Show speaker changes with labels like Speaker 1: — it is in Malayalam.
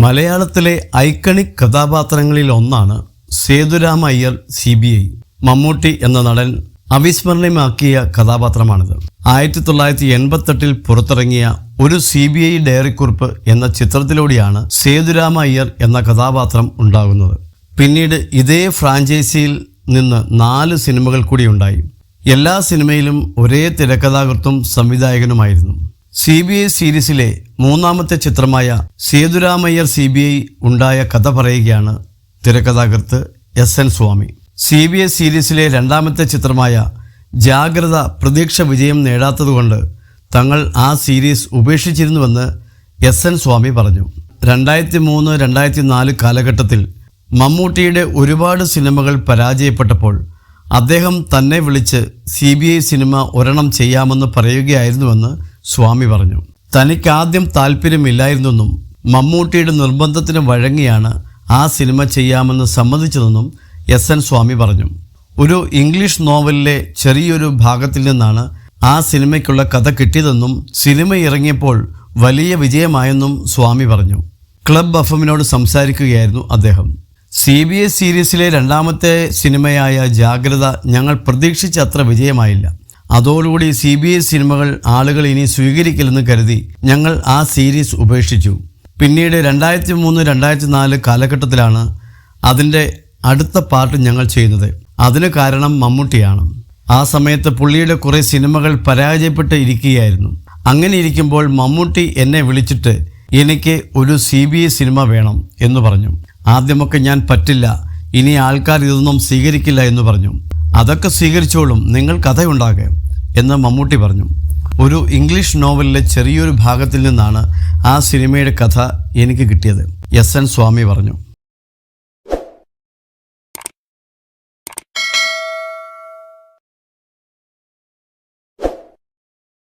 Speaker 1: മലയാളത്തിലെ ഐക്കണിക് കഥാപാത്രങ്ങളിൽ ഒന്നാണ് സേതുരാമ അയ്യർ CBI. മമ്മൂട്ടി എന്ന നടൻ അവിസ്മരണീയമാക്കിയ കഥാപാത്രമാണിത്. 1988 പുറത്തിറങ്ങിയ ഒരു CBI ഡയറിക്കുറിപ്പ് എന്ന ചിത്രത്തിലൂടെയാണ് സേതുരാമ അയ്യർ എന്ന കഥാപാത്രം ഉണ്ടാകുന്നത്. പിന്നീട് ഇതേ ഫ്രാഞ്ചൈസിയിൽ നിന്ന് 4 സിനിമകൾ കൂടി ഉണ്ടായി. എല്ലാ സിനിമയിലും ഒരേ തിരക്കഥാകൃത്തും സംവിധായകനുമായിരുന്നു. CBI സീരീസിലെ 3ാമത്തെ ചിത്രമായ സേതുരാമ അയ്യർ CBI ഉണ്ടായ കഥ പറയുകയാണ് തിരക്കഥാകൃത്ത് SN സ്വാമി. CBI സീരീസിലെ 2ാമത്തെ ചിത്രമായ ജാഗ്രത പ്രതീക്ഷ വിജയം നേടാത്തതുകൊണ്ട് തങ്ങൾ ആ സീരീസ് ഉപേക്ഷിച്ചിരുന്നുവെന്ന് SN സ്വാമി പറഞ്ഞു. 2003-2004 കാലഘട്ടത്തിൽ മമ്മൂട്ടിയുടെ ഒരുപാട് സിനിമകൾ പരാജയപ്പെട്ടപ്പോൾ അദ്ദേഹം തന്നെ വിളിച്ച് CBI സിനിമ ഒരെണ്ണം ചെയ്യാമെന്ന് പറയുകയായിരുന്നുവെന്ന് സ്വാമി പറഞ്ഞു. തനിക്കാദ്യം താല്പര്യമില്ലായിരുന്നെന്നും മമ്മൂട്ടിയുടെ നിർബന്ധത്തിന് വഴങ്ങിയാണ് ആ സിനിമ ചെയ്യാമെന്ന് സമ്മതിച്ചതെന്നും SN സ്വാമി പറഞ്ഞു. ഒരു ഇംഗ്ലീഷ് നോവലിലെ ചെറിയൊരു ഭാഗത്തിൽ നിന്നാണ് ആ സിനിമയ്ക്കുള്ള കഥ കിട്ടിയതെന്നും സിനിമ ഇറങ്ങിയപ്പോൾ വലിയ വിജയമായെന്നും സ്വാമി പറഞ്ഞു. ക്ലബ് FM സംസാരിക്കുകയായിരുന്നു അദ്ദേഹം. CBI സീരീസിലെ 2ാമത്തെ സിനിമയായ ജാഗ്രത ഞങ്ങൾ പ്രതീക്ഷിച്ച അത്ര വിജയമായില്ല. അതോടുകൂടി CBI സിനിമകൾ ആളുകൾ ഇനി സ്വീകരിക്കില്ലെന്ന് കരുതി ഞങ്ങൾ ആ സീരീസ് ഉപേക്ഷിച്ചു. പിന്നീട് 2003-2004 കാലഘട്ടത്തിലാണ് അതിൻ്റെ അടുത്ത പാർട്ട് ഞങ്ങൾ ചെയ്യുന്നത്. അതിന് കാരണം മമ്മൂട്ടിയാണ്. ആ സമയത്ത് പുള്ളിയുടെ കുറേ സിനിമകൾ പരാജയപ്പെട്ട് ഇരിക്കുകയായിരുന്നു. അങ്ങനെ ഇരിക്കുമ്പോൾ മമ്മൂട്ടി എന്നെ വിളിച്ചിട്ട് എനിക്ക് ഒരു CBI സിനിമ വേണം എന്ന് പറഞ്ഞു. ആദ്യമൊക്കെ ഞാൻ പറ്റില്ല, ഇനി ആൾക്കാർ ഇതൊന്നും സ്വീകരിക്കില്ല എന്ന് പറഞ്ഞു. അതൊക്കെ സ്വീകരിച്ചോളും, നിങ്ങൾ കഥയുണ്ടാക്കുക എന്ന് മമ്മൂട്ടി പറഞ്ഞു. ഒരു ഇംഗ്ലീഷ് നോവലിലെ ചെറിയൊരു ഭാഗത്തിൽ നിന്നാണ് ആ സിനിമയുടെ കഥ എനിക്ക് കിട്ടിയത്, SN സ്വാമി പറഞ്ഞു.